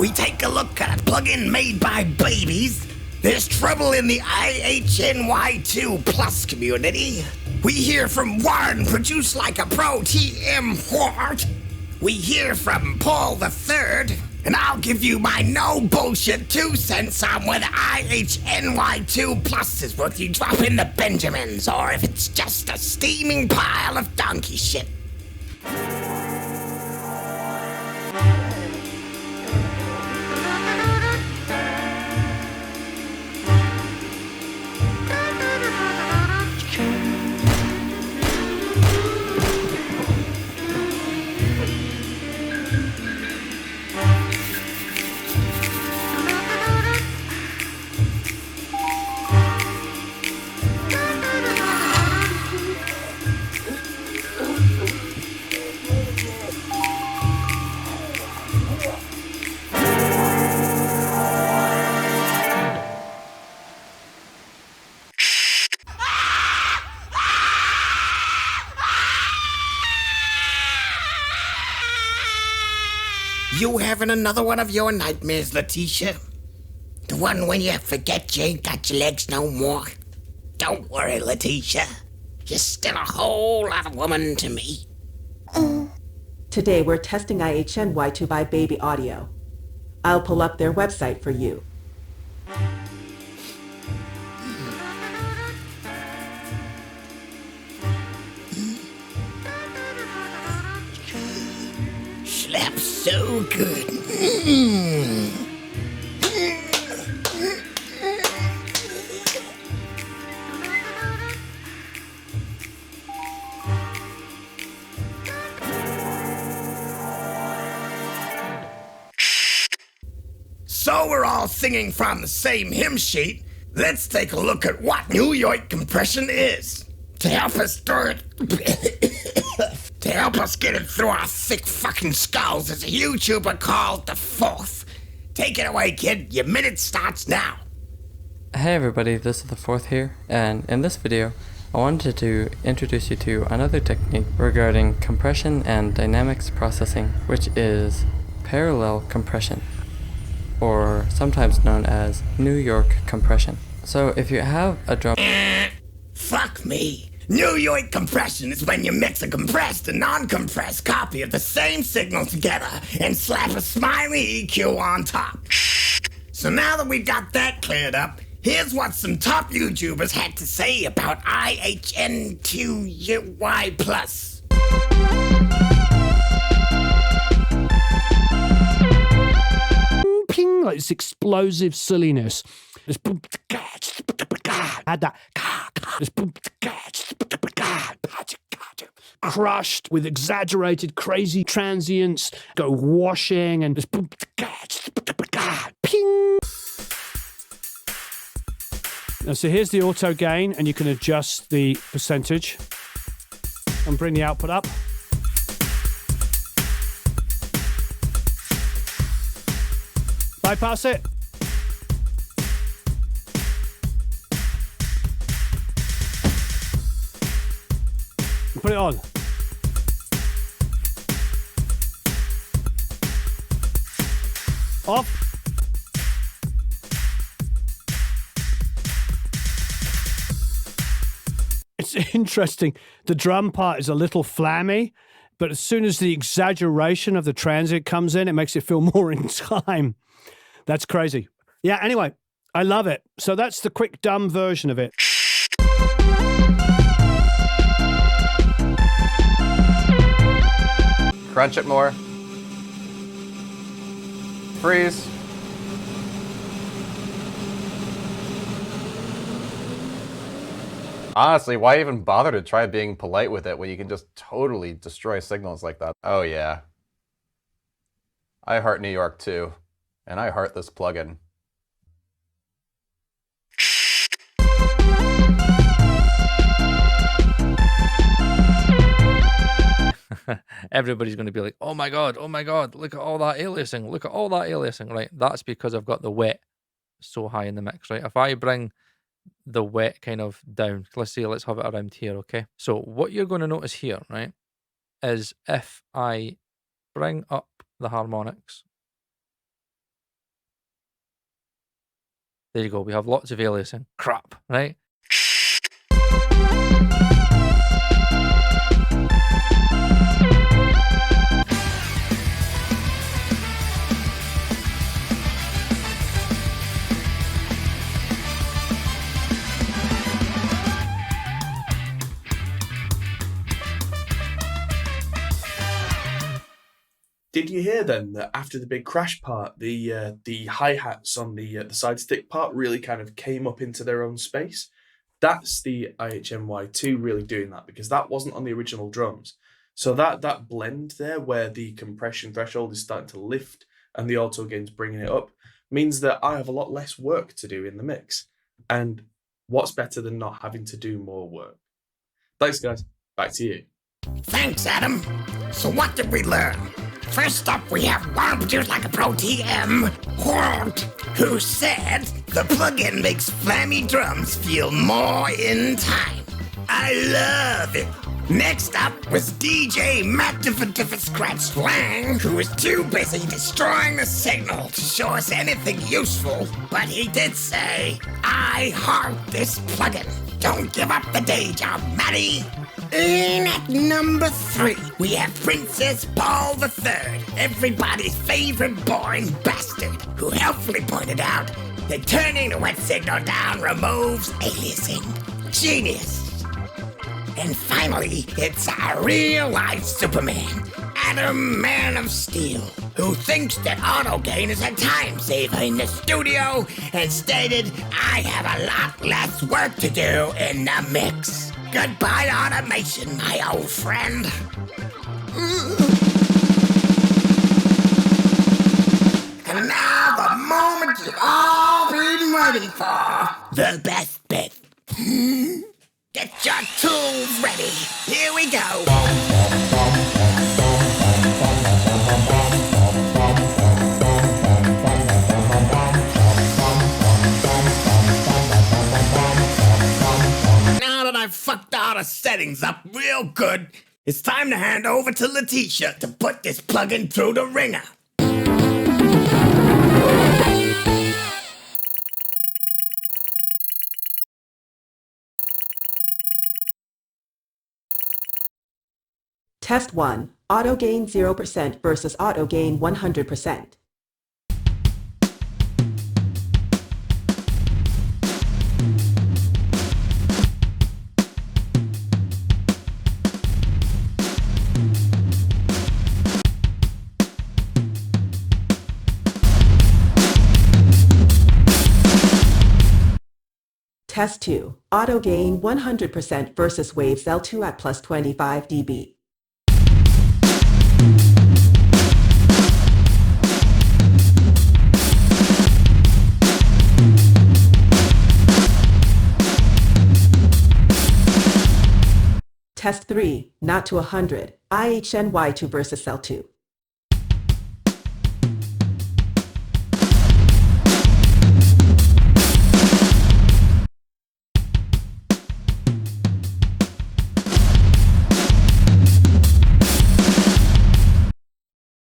we take a look at a plugin made by babies. There's trouble in the IHNY2 Plus community. We hear from Warren, produced like a pro TM Hort. We hear from Paul the Third. And I'll give you my no bullshit 2 cents on whether IHNY2 Plus is worth you dropping the Benjamins or if it's just a steaming pile of donkey shit. You having another one of your nightmares, Letitia? The one when you forget you ain't got your legs no more? Don't worry, Letitia. You're still a whole lot of woman to me. Today we're testing IHNY to buy baby audio. I'll pull up their website for you. Slaps so good. So we're all singing from the same hymn sheet. Let's take a look at what New York compression is. To help us through it, to help us get it through our thick fucking skulls is a YouTuber called The Fourth. Take it away, kid. Your minute starts now. Hey everybody, this is The Fourth here, and in this video, I wanted to introduce you to another technique regarding compression and dynamics processing, which is parallel compression, or sometimes known as New York compression. So if you have a drum... Fuck me. New York compression is when you mix a compressed and non-compressed copy of the same signal together and slap a smiley EQ on top. So now that we've got that cleared up, here's what some top YouTubers had to say about IHN2Y Plus. Ping, like this explosive silliness. This had that crushed with exaggerated crazy transients, go washing and this ping. Now, so here's the auto gain, and you can adjust the percentage and bring the output up. Bypass it. Put it on. Off. It's interesting. The drum part is a little flammy, but as soon as the exaggeration of the transient comes in, it makes it feel more in time. That's crazy. Yeah, anyway, I love it. So that's the quick, dumb version of it. Crunch it more. Freeze. Honestly, why even bother to try being polite with it when you can just totally destroy signals like that? Oh yeah. I heart New York too. And I heart this plugin. Everybody's going to be like, oh my god, look at all that aliasing, right? That's because I've got the wet so high in the mix, right? If I bring the wet kind of down, let's have it around here, okay? So what you're going to notice here, right, is if I bring up the harmonics There you go. We have lots of aliasing. Crap, right? Did you hear then that after the big crash part, the hi-hats on the side stick part really kind of came up into their own space? That's the IHNY2 really doing that, because that wasn't on the original drums. So that blend there where the compression threshold is starting to lift and the auto gain's bringing it up means that I have a lot less work to do in the mix. And what's better than not having to do more work? Thanks, guys. Back to you. Thanks, Adam. So what did we learn? First up, we have One Produce Like a Pro TM, who said the plugin makes flammy drums feel more in time. I love it. Next up was DJ Matt Scratch Lang, who was too busy destroying the signal to show us anything useful, but he did say, I heart this plugin. Don't give up the day job, Matty. And at number 3, we have Princess Paul III, everybody's favorite boring bastard, who helpfully pointed out that turning the wet signal down removes aliasing. Genius. And finally, it's our real-life Superman, Adam Man of Steel, who thinks that auto gain is a time saver in the studio and stated, I have a lot less work to do in the mix. Goodbye, automation, my old friend. And now the moment you've all been waiting for. The best bit. Get your tools ready. Here we go. I fucked all the settings up real good. It's time to hand over to Letitia to put this plugin through the ringer. Test 1. Auto gain 0% versus auto gain 100%. Test 2. Auto gain 100% versus Waves L2 at plus 25 dB. Test 3. Not to 100. IHNY2 versus L2.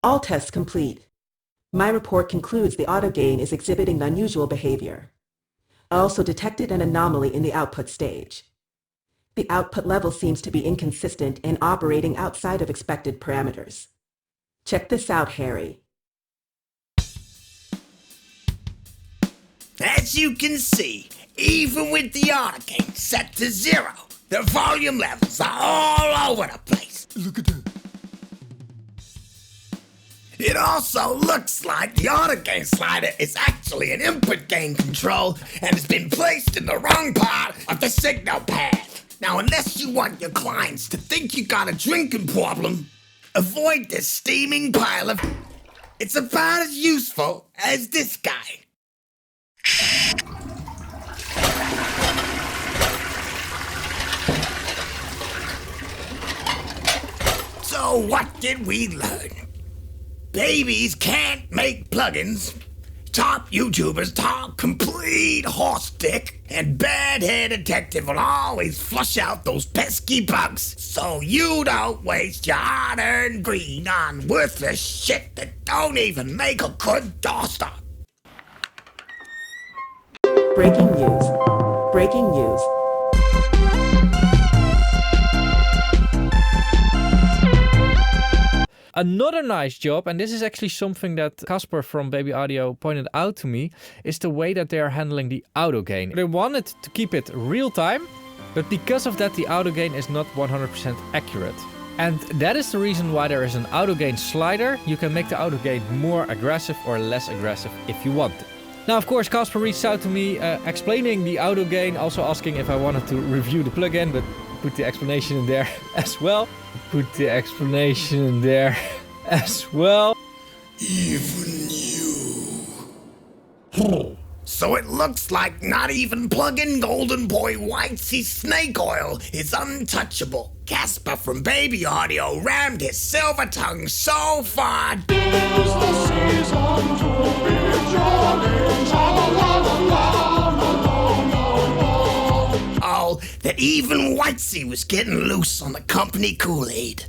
All tests complete. My report concludes the auto gain is exhibiting unusual behavior. I also detected an anomaly in the output stage. The output level seems to be inconsistent and operating outside of expected parameters. Check this out, Harry. As you can see, even with the auto gain set to 0, the volume levels are all over the place. Look at that. It also looks like the auto gain slider is actually an input gain control and has been placed in the wrong part of the signal path. Now, unless you want your clients to think you got a drinking problem, avoid this steaming pile of... It's about as useful as this guy. So what did we learn? Babies can't make plugins. Top YouTubers talk complete horse dick, and Bad Hair Detective will always flush out those pesky bugs so you don't waste your hard-earned green on worthless shit that don't even make a good doorstop. Breaking news. Breaking news. Another nice job, and this is actually something that Casper from Baby Audio pointed out to me, is the way that they are handling the auto gain. They wanted to keep it real time, but because of that the auto gain is not 100% accurate. And that is the reason why there is an auto gain slider. You can make the auto gain more aggressive or less aggressive if you want it. Now, of course, Casper reached out to me explaining the auto gain, also asking if I wanted to review the plugin, but put the explanation in there as well. Put the explanation in there as well. Even you. So it looks like not even plug-in Golden Boy Whitesy Snake Oil is untouchable. Casper from Baby Audio rammed his silver tongue so far. Oh, that even Whitesy was getting loose on the company Kool-Aid.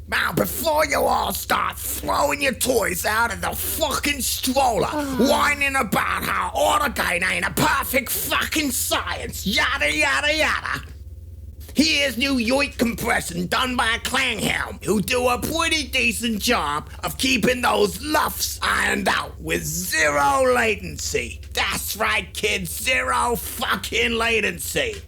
Now, before you all start throwing your toys out of the fucking stroller, whining about how auto gain ain't a perfect fucking science, yada yada yada. Here's New York compression done by Klanghelm, who do a pretty decent job of keeping those luffs ironed out with zero latency. That's right, kids, zero fucking latency.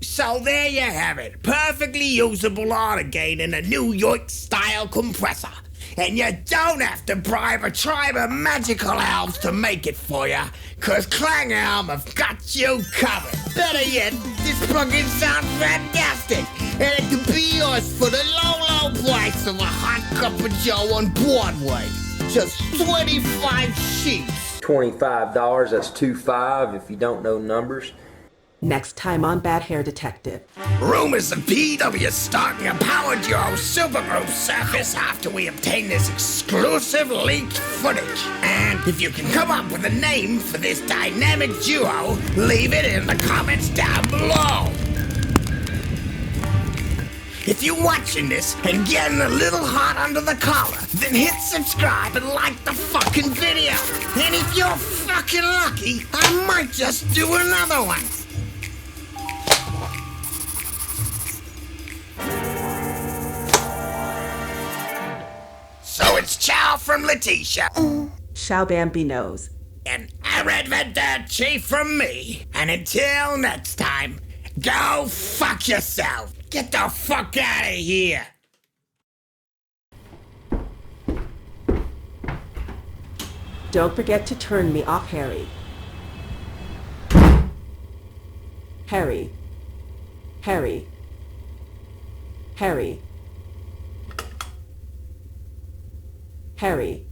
So there you have it, perfectly usable auto gain in a New York style compressor. And you don't have to bribe a tribe of magical elves to make it for you, cause Klanghelm have got you covered. Better yet, this plugin sounds fantastic, and it can be yours for the low price of a hot cup of joe on Broadway. Just 25 sheets. $25, that's 25 if you don't know numbers. Next time on Bad Hair Detective. Rumors of PW starting a Power Duo supergroup surface after we obtain this exclusive leaked footage. And if you can come up with a name for this dynamic duo, leave it in the comments down below. If you're watching this and getting a little hot under the collar, then hit subscribe and like the fucking video. And if you're fucking lucky, I might just do another one. So it's ciao from Letitia. Ciao Bambinos. And arrivederci from me. And until next time, go fuck yourself. Get the fuck out of here. Don't forget to turn me off, Harry. Harry. Harry. Harry. Harry.